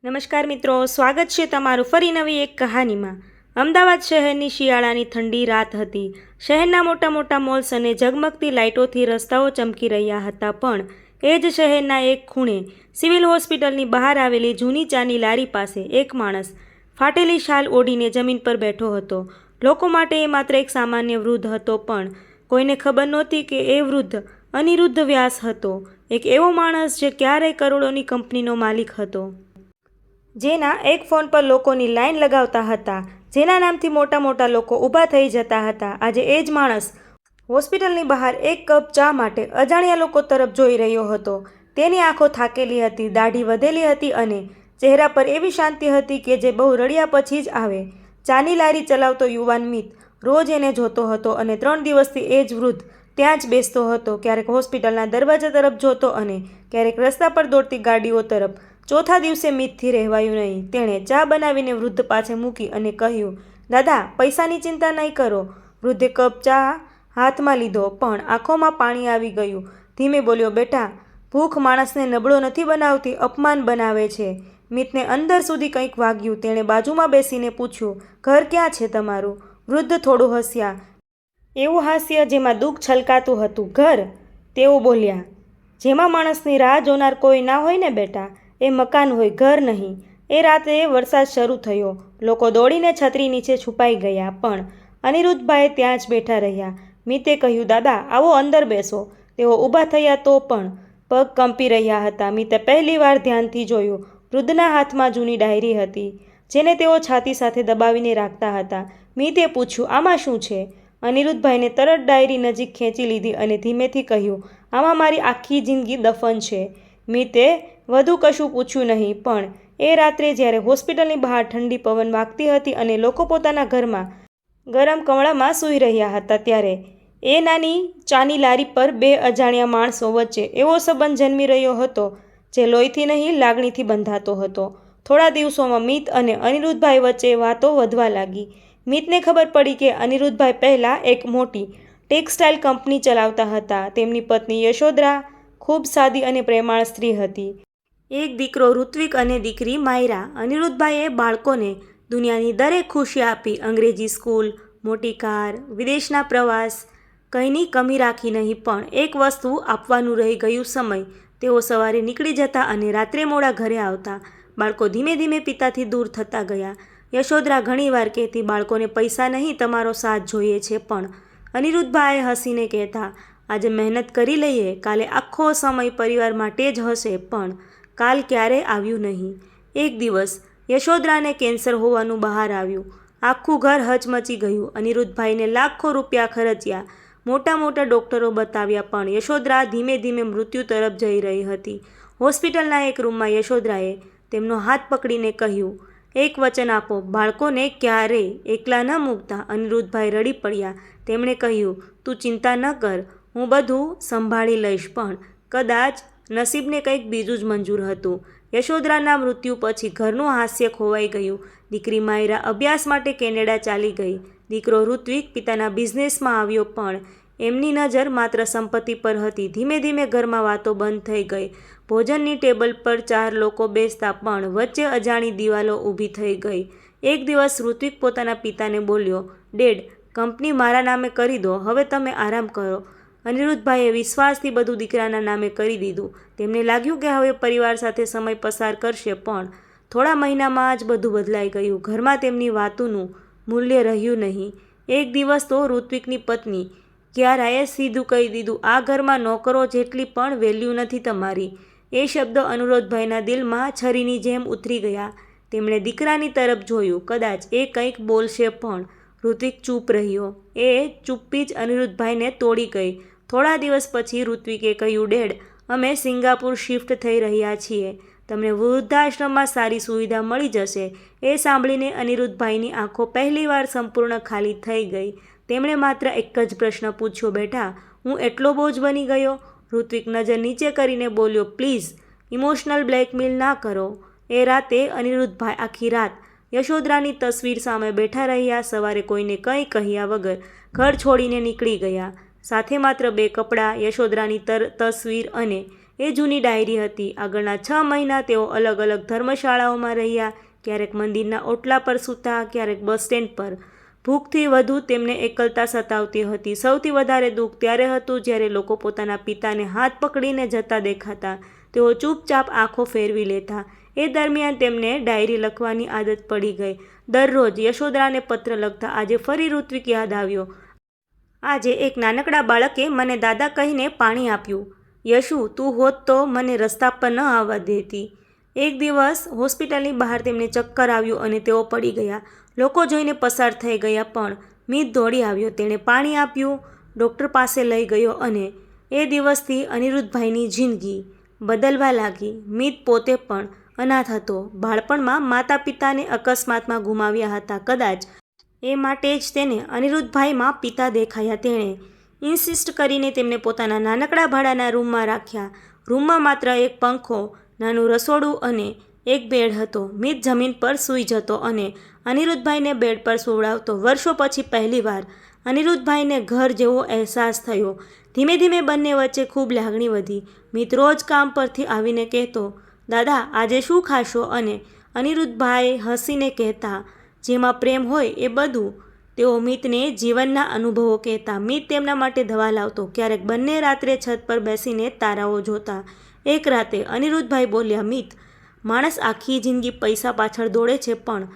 નમસ્કાર મિત્રો, સ્વાગત છે તમારું ફરી નવી એક કહાનીમાં। અમદાવાદ શહેરની શિયાળાની ઠંડી રાત હતી। શહેરના મોટા મોટા મોલ્સ અને ઝગમગતી લાઇટોથી રસ્તાઓ ચમકી રહ્યા હતા, પણ એ જ શહેરના એક ખૂણે સિવિલ હોસ્પિટલની બહાર આવેલી જૂની ચાની લારી પાસે એક માણસ ફાટેલી શાલ ઓઢીને જમીન પર બેઠો હતો। લોકો માટે એ માત્ર એક સામાન્ય વૃદ્ધ હતો, પણ કોઈને ખબર નહોતી કે એ વૃદ્ધ અનિરુદ્ધ વ્યાસ હતો, એક એવો માણસ જે ક્યારેય કરોડોની કંપનીનો માલિક હતો, જેના એક ફોન પર લોકોની લાઈન લગાવતા હતા, જેના નામથી મોટા મોટા લોકો ઊભા થઈ જતા હતા। આજે એ જ માણસ હોસ્પિટલની બહાર એક કપ ચા માટે અજાણ્યા લોકો તરફ જોઈ રહ્યો હતો। તેની આંખો થાકેલી હતી, દાઢી વધેલી હતી અને ચહેરા પર એવી શાંતિ હતી કે જે બહુ રડ્યા પછી જ આવે। ચાની લારી ચલાવતો યુવાન મિત રોજ એને જોતો હતો અને 3 દિવસથી એ જ વૃદ્ધ ત્યાં જ બેસતો હતો, ક્યારેક હોસ્પિટલના દરવાજા તરફ જોતો અને ક્યારેક રસ્તા પર દોડતી ગાડીઓ તરફ। ચોથા દિવસે મિતથી રહેવાયું નહીં। તેણે ચા બનાવીને વૃદ્ધ પાસે મૂકી અને કહ્યું, દાદા, પૈસાની ચિંતા નહીં કરો। વૃદ્ધે કપ ચા હાથમાં લીધો, પણ આંખોમાં પાણી આવી ગયું। ધીમે બોલ્યો, બેટા, ભૂખ માણસને નબળો નથી બનાવતી, અપમાન બનાવે છે। મિતને અંદર સુધી કંઈક વાગ્યું। તેણે બાજુમાં બેસીને પૂછ્યું, ઘર ક્યાં છે તમારું? વૃદ્ધ થોડું હસ્યા, એવું હાસ્ય જેમાં દુઃખ છલકાતું હતું। ઘર? તેઓ બોલ્યા, જેમાં માણસની રાહ જોનાર કોઈ ના હોય ને બેટા, એ મકાન હોય, ઘર નહીં। એ રાતે વરસાદ શરૂ થયો। લોકો દોડીને છત્રી નીચે છુપાઈ ગયા, પણ અનિરુદ્ધભાઈ ત્યાં જ બેઠા રહ્યા। મિતે કહ્યું, દાદા, આવો અંદર બેસો। તેઓ ઊભા થયા તો પણ પગ કંપી રહ્યા હતા। મિતે પહેલીવાર ધ્યાનથી જોયું। વૃદ્ધના હાથમાં જૂની ડાયરી હતી, જેને તેઓ છાતી સાથે દબાવીને રાખતા હતા। મિતે પૂછ્યું, આમાં શું છે? અનિરુદ્ધભાઈને તરત ડાયરી નજીક ખેંચી લીધી અને ધીમેથી કહ્યું, આમાં મારી આખી જિંદગી દફન છે। મિતે વધુ કશું પૂછ્યું નહીં, પણ એ રાત્રે જ્યારે હોસ્પિટલની બહાર ઠંડી પવન વાગતી હતી અને લોકો પોતાના ઘરમાં ગરમ કમળામાં સૂઈ રહ્યા હતા, ત્યારે એ નાની ચાની લારી પર બે અજાણ્યા માણસો વચ્ચે એવો સંબંધ જન્મી રહ્યો હતો, જે લોહીથી નહીં, લાગણીથી બંધાતો હતો। થોડા દિવસોમાં મિત અને અનિરુદ્ધભાઈ વચ્ચે વાતો વધવા લાગી। મિતને ખબર પડી કે અનિરુદ્ધભાઈ પહેલાં એક મોટી ટેક્સટાઇલ કંપની ચલાવતા હતા। તેમની પત્ની યશોધરા ખૂબ સાદી અને પ્રેમાળ સ્ત્રી હતી। એક દીકરો ઋત્વિક અને દીકરી માયરા। અનિરુદ્ધભાઈએ બાળકોને દુનિયાની દરેક ખુશી આપી, અંગ્રેજી સ્કૂલ, મોટી કાર, વિદેશના પ્રવાસ, કંઈની કમી રાખી નહીં, પણ એક વસ્તુ આપવાનું રહી ગયું, સમય। તેઓ સવારે નીકળી જતા અને રાત્રે મોડા ઘરે આવતા। બાળકો ધીમે ધીમે પિતાથી દૂર થતા ગયા। યશોધરા ઘણીવાર કહેતી, બાળકોને પૈસા નહીં, તમારો સાથ જોઈએ છે, પણ અનિરુદ્ધભાઈ હસીને કહેતા, આજે મહેનત કરી લઈએ, કાલે આખો સમય પરિવાર માટે જ હશે। પણ કાલ ક્યારેય આવ્યું નહીં। એક દિવસ યશોધરાને કેન્સર હોવાનું બહાર આવ્યું। આખું ઘર હચમચી ગયું। અનિરુદ્ધભાઈને લાખો રૂપિયા ખર્ચ્યા, મોટા મોટા ડૉક્ટરો બતાવ્યા, પણ યશોધરા ધીમે ધીમે મૃત્યુ તરફ જઈ રહી હતી। હોસ્પિટલના એક રૂમમાં યશોધરાએ તેમનો હાથ પકડીને કહ્યું, એક વચન આપો, બાળકોને ક્યારેય એકલા ન મૂકતા। અનિરુદ્ધભાઈ રડી પડ્યા। તેમણે કહ્યું, તું ચિંતા ન કર, હું બધું સંભાળી લઈશ, પણ કદાચ નસીબને કંઈક બીજું જ મંજૂર હતું। યશોધરાના મૃત્યુ પછી ઘરનું હાસ્ય ખોવાઈ ગયું। દીકરી માયરા અભ્યાસ માટે કેનેડા ચાલી ગઈ। દીકરો ઋત્વિક પિતાના બિઝનેસમાં આવ્યો, પણ એમની નજર માત્ર સંપત્તિ પર હતી। ધીમે ધીમે ઘરમાં વાતો બંધ થઈ ગઈ। ભોજનની ટેબલ પર 4 લોકો બેસતા, પણ વચ્ચે અજાણી દિવાલો ઊભી થઈ ગઈ। એક દિવસ ઋત્વિક પોતાના પિતાને બોલ્યો, ડેડ, કંપની મારા નામે કરી દો, હવે તમે આરામ કરો। અનિરુદ્ધભાઈએ વિશ્વાસથી બધું દીકરાના નામે કરી દીધું। તેમને લાગ્યું કે હવે પરિવાર સાથે સમય પસાર કરશે, પણ થોડા મહિનામાં જ બધું બદલાઈ ગયું। ઘરમાં તેમની વાતોનું મૂલ્ય રહ્યું નહીં। એક દિવસ તો ઋત્વિકની પત્ની કિયારાએ સીધું કહી દીધું, આ ઘરમાં નોકરો જેટલી પણ વેલ્યુ નથી તમારી। એ શબ્દો અનિરુદ્ધભાઈના દિલમાં છરીની જેમ ઉતરી ગયા। તેમણે દીકરાની તરફ જોયું, કદાચ એ કંઈક બોલશે, પણ ઋત્વિક ચૂપ રહ્યો। એ ચૂપ્પી જ અનિરુદ્ધભાઈને તોડી ગઈ। થોડા દિવસ પછી ઋત્વિકે કહ્યું, ડેડ, અમે સિંગાપુર શિફ્ટ થઈ રહ્યા છીએ, તમને વૃદ્ધાશ્રમમાં સારી સુવિધા મળી જશે। એ સાંભળીને અનિરુદ્ધભાઈની આંખો પહેલીવાર સંપૂર્ણ ખાલી થઈ ગઈ। તેમણે માત્ર એક જ પ્રશ્ન પૂછ્યો, બેટા, હું એટલો બોજ બની ગયો? ઋત્વિક નજર નીચે કરીને બોલ્યો, પ્લીઝ, ઇમોશનલ બ્લેકમેલ ના કરો। એ રાતે અનિરુદ્ધભાઈ આખી રાત યશોધરાની તસવીર સામે બેઠા રહ્યા। સવારે કોઈને કંઈ કહ્યા વગર ઘર છોડીને નીકળી ગયા, સાથે માત્ર 2 કપડાં, યશોધરાની તસવીર અને એ જૂની ડાયરી હતી. આગળના 6 મહિના તેઓ અલગ અલગ ધર્મશાળાઓમાં રહ્યા, ક્યારેક મંદિરના ઓટલા પર સૂતા, ક્યારેક બસ સ્ટેન્ડ પર. ભૂખથી વધુ તેમને એકલતા સતાવતી હતી. સૌથી વધારે દુઃખ ત્યારે હતું જ્યારે લોકો પોતાના પિતાને હાથ પકડીને જતા દેખાતા. તેઓ ચૂપચાપ આંખો ફેરવી લેતા. એ દરમિયાન તેમને ડાયરી લખવાની આદત પડી ગઈ. દરરોજ યશોદરાને પત્ર લખતા. આજે ફરી ઋત્વિક યાદ આવ્યો. આજે એક નાનકડા બાળકે મને દાદા કહીને પાણી આપ્યું. યશુ, તું હોત તો મને રસ્તા પર ન આવવા દેતી. એક દિવસ હોસ્પિટલની બહાર તેમને ચક્કર આવ્યું અને તેઓ પડી ગયા. લોકો જોઈને પસાર થઈ ગયા, પણ મિત દોડી આવ્યો. તેણે પાણી આપ્યું, ડૉક્ટર પાસે લઈ ગયો અને એ દિવસથી અનિરુદ્ધભાઈની જિંદગી બદલવા લાગી. મિત પોતે પણ અનાથ હતો. બાળપણમાં માતા પિતાને અકસ્માતમાં ગુમાવ્યા હતા. કદાચ એ માટે જ તેને અનિરુદ્ધભાઈમાં પિતા દેખાયા. તેણે ઇન્સિસ્ટ કરીને તેમને પોતાના નાનકડા ભાડાના રૂમમાં રાખ્યા. રૂમમાં માત્ર એક પંખો, નાનું રસોડું અને એક બેડ હતો. મિત જમીન પર સૂઈ જતો અને અનિરુદ્ધભાઈને બેડ પર સુવડાવતો. વર્ષો પછી પહેલીવાર અનિરુદ્ધભાઈને ઘર જેવો અહેસાસ થયો. ધીમે ધીમે બંને વચ્ચે ખૂબ લાગણી વધી. મિત રોજ કામ પરથી આવીને કહેતો, દાદા આજે શું ખાશો? અને અનિરુદ્ધભાઈ હસીને કહેતા, જેમાં પ્રેમ હોય એ બધું. તેઓ મિતને જીવનના અનુભવો કહેતા. મિત તેમના માટે દવા લાવતો. ક્યારેક બંને રાત્રે છત પર બેસીને તારાઓ જોતા. એક રાતે અનિરુદ્ધભાઈ બોલ્યા, મિત, માણસ આખી જિંદગી પૈસા પાછળ દોડે છે, પણ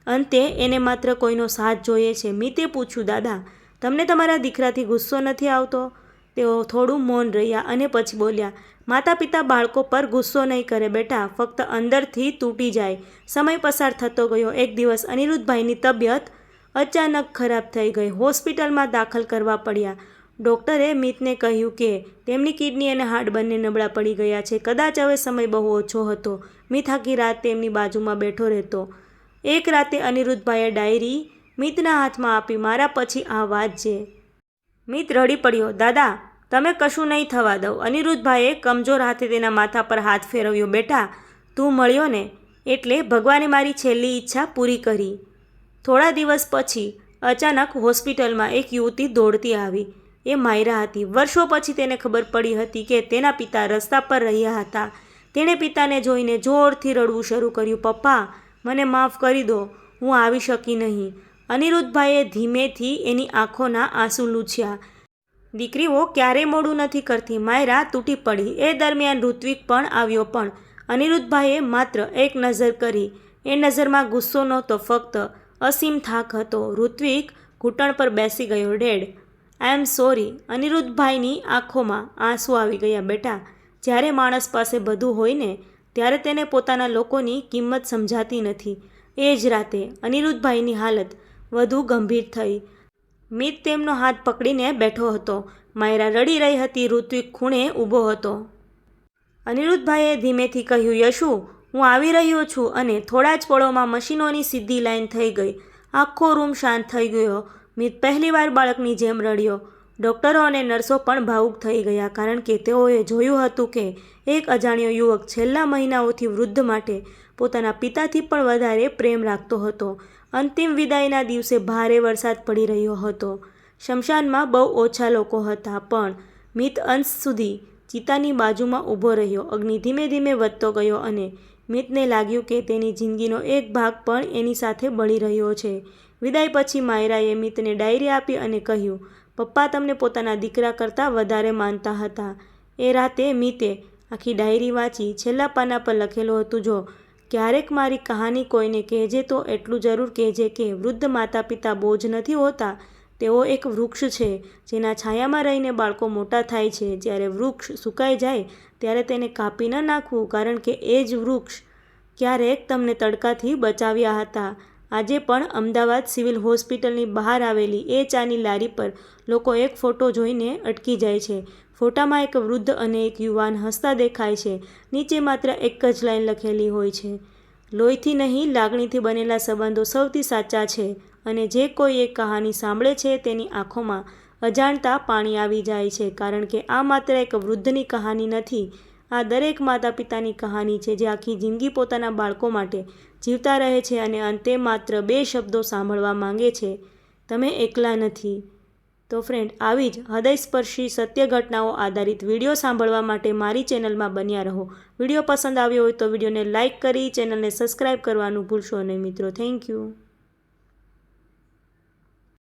અંતે એને માત્ર કોઈનો સાથ જોઈએ છે. મિતે પૂછ્યું, દાદા, તમને તમારા દીકરાથી ગુસ્સો નથી આવતો? તેઓ થોડું મૌન રહ્યા અને પછી બોલ્યા, માતા પિતા બાળકો પર ગુસ્સો નહીં કરે બેટા, ફક્ત અંદરથી તૂટી જાય. સમય પસાર થતો ગયો. એક દિવસ અનિરુદ્ધભાઈની તબિયત અચાનક ખરાબ થઈ ગઈ. હોસ્પિટલમાં દાખલ કરવા પડ્યા. ડૉક્ટરે મિતને કહ્યું કે તેમની કિડની અને હાર્ટ બંને નબળા પડી ગયા છે. કદાચ હવે સમય બહુ ઓછો હતો. મિત આખી રાત તેમની બાજુમાં બેઠો રહેતો. એક રાતે અનિરુદ્ધભાઈએ ડાયરી મિતના હાથમાં આપી. મારા પછી આ વાંચજે. મિત રડી પડ્યો. દાદા, તમે કશું નહીં થવા દઉં. અનિરુદ્ધભાઈએ કમજોર હાથે તેના માથા પર હાથ ફેરવ્યો. બેટા, તું મળ્યો ને એટલે ભગવાને મારી છેલ્લી ઈચ્છા પૂરી કરી. થોડા દિવસ પછી અચાનક હોસ્પિટલમાં એક યુવતી દોડતી આવી. એ માયરા હતી. વર્ષો પછી તેને ખબર પડી હતી કે તેના પિતા રસ્તા પર રહ્યા હતા. તેણે પિતાને જોઈને જોરથી રડવું શરૂ કર્યું. પપ્પા, મને માફ કરી દો, હું આવી શકી નહીં. અનિરુદ્ધભાઈએ ધીમેથી એની આંખોના આંસુ લૂછ્યા. દીકરીઓ ક્યારેય મોડું નથી કરતી. માયરા તૂટી પડી. એ દરમિયાન ઋત્વિક પણ આવ્યો, પણ અનિરુદ્ધભાઈએ માત્ર એક નજર કરી. એ નજરમાં ગુસ્સો નહોતો, ફક્ત અસીમ થાક હતો. ઋત્વિક ઘૂંટણ પર બેસી ગયો. Dead, I am sorry. અનિરુદ્ધભાઈની આંખોમાં આંસુ આવી ગયા. બેટા, જ્યારે માણસ પાસે બધું હોય ને ત્યારે તેને પોતાના લોકોની કિંમત સમજાતી નથી. એ જ રાતે અનિરુદ્ધભાઈની હાલત વધુ ગંભીર થઈ. મિત તેમનો હાથ પકડીને બેઠો હતો. માયરા રડી રહી હતી. ઋત્વિક ખૂણે ઊભો હતો. અનિરુદ્ધભાઈએ ધીમેથી કહ્યું, યશુ, હું આવી રહ્યો છું. અને થોડા જ પળોમાં મશીનોની સીધી લાઈન થઈ ગઈ. આખો રૂમ શાંત થઈ ગયો. મિત પહેલીવાર બાળકની જેમ રડ્યો. ડૉક્ટરો અને નર્સો પણ ભાવુક થઈ ગયા, કારણ કે તેઓએ જોયું હતું કે એક અજાણ્યો યુવક છેલ્લા મહિનાઓથી વૃદ્ધ માટે પોતાના પિતાથી પણ વધારે પ્રેમ રાખતો હતો. અંતિમ વિદાયના દિવસે ભારે વરસાદ પડી રહ્યો હતો. શમશાનમાં બહુ ઓછા લોકો હતા, પણ મિત અંત સુધી ચિતાની બાજુમાં ઊભો રહ્યો. અગ્નિ ધીમે ધીમે વધતો ગયો અને મિતને લાગ્યું કે તેની જિંદગીનો એક ભાગ પણ એની સાથે બળી રહ્યો છે. વિદાય પછી માયરાએ મિતને ડાયરી આપી અને કહ્યું, પપ્પા તમને પોતાના દીકરા કરતાં વધારે માનતા હતા. એ રાતે મિતે આખી ડાયરી વાંચી. છેલ્લા પાના પર લખેલું હતું, જો ક્યારેક મારી કહાની કોઈને કહેજે તો એટલું જરૂર કહેજે કે વૃદ્ધ માતા પિતા બોજ નથી હોતા. તેઓ એક વૃક્ષ છે જેના છાયામાં રહીને બાળકો મોટા થાય છે. જ્યારે વૃક્ષ સુકાઈ જાય ત્યારે તેને કાપી ન નાખવું, કારણ કે એ જ વૃક્ષ ક્યારેક તમને તડકાથી બચાવ્યા હતા. આજે પણ અમદાવાદ સિવિલ હોસ્પિટલની બહાર આવેલી એ ચાની લારી પર લોકો એક ફોટો જોઈને અટકી જાય છે. ફોટામાં એક વૃદ્ધ અને એક યુવાન હસતા દેખાય છે. નીચે માત્ર એક જ લાઈન લખેલી હોય છે, લોહીથી નહીં, લાગણીથી બનેલા સંબંધો સૌથી સાચા છે. અને જે કોઈ એક કહાની સાંભળે છે તેની આંખોમાં અજાણતા પાણી આવી જાય છે, કારણ કે આ માત્ર એક વૃદ્ધની કહાની નથી. આ દરેક માતા પિતાની કહાની છે જે આખી જિંદગી પોતાના બાળકો માટે જીવતા રહે છે અને અંતે માત્ર 2 શબ્દો સાંભળવા માંગે છે, તમે એકલા નથી. તો ફ્રેન્ડ, આવી જ હૃદયસ્પર્શી સત્ય ઘટનાઓ આધારિત વિડીયો સાંભળવા માટે મારી ચેનલમાં બન્યા રહો. વિડીયો પસંદ આવ્યો હોય તો વિડીયોને લાઇક કરી ચેનલને સબસ્ક્રાઈબ કરવાનું ભૂલશો નહીં મિત્રો. Thank you.